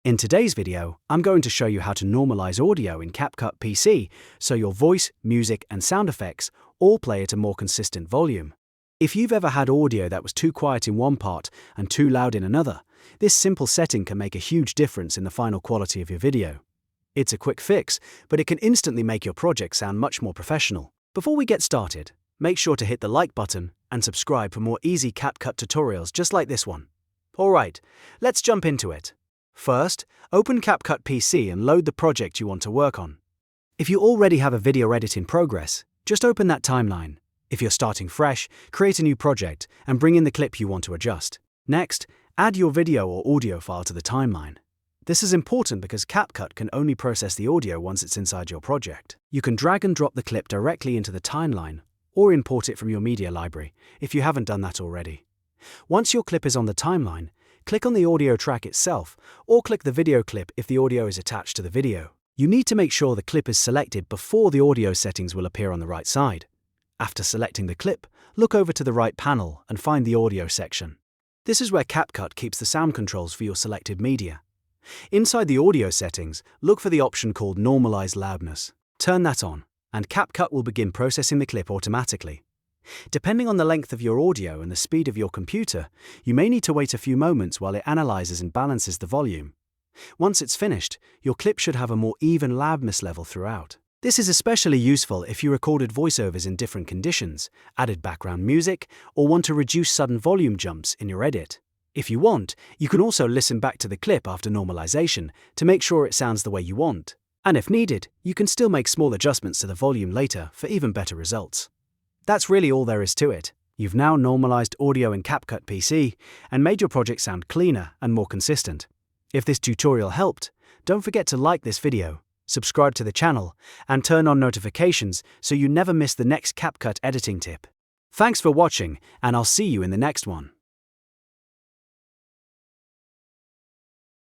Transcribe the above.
In today's video, I'm going to show you how to normalize audio in CapCut PC so your voice, music, and sound effects all play at a more consistent volume. If you've ever had audio that was too quiet in one part and too loud in another, this simple setting can make a huge difference in the final quality of your video. It's a quick fix, but it can instantly make your project sound much more professional. Before we get started, make sure to hit the like button and subscribe for more easy CapCut tutorials just like this one. Alright, let's jump into it. First, open CapCut PC and load the project you want to work on. If you already have a video edit in progress, just open that timeline. If you're starting fresh, create a new project and bring in the clip you want to adjust. Next, add your video or audio file to the timeline. This is important because CapCut can only process the audio once it's inside your project. You can drag and drop the clip directly into the timeline or import it from your media library if you haven't done that already. Once your clip is on the timeline, click on the audio track itself or click the video clip if the audio is attached to the video. You need to make sure the clip is selected before the audio settings will appear on the right side. After selecting the clip, look over to the right panel and find the audio section. This is where CapCut keeps the sound controls for your selected media. Inside the audio settings, look for the option called Normalize Loudness. Turn that on, and CapCut will begin processing the clip automatically. Depending on the length of your audio and the speed of your computer, you may need to wait a few moments while it analyzes and balances the volume. Once it's finished, your clip should have a more even loudness level throughout. This is especially useful if you recorded voiceovers in different conditions, added background music, or want to reduce sudden volume jumps in your edit. If you want, you can also listen back to the clip after normalization to make sure it sounds the way you want. And if needed, you can still make small adjustments to the volume later for even better results. That's really all there is to it. You've now normalized audio in CapCut PC and made your project sound cleaner and more consistent. If this tutorial helped, don't forget to like this video, subscribe to the channel, and turn on notifications so you never miss the next CapCut editing tip. Thanks for watching, and I'll see you in the next one.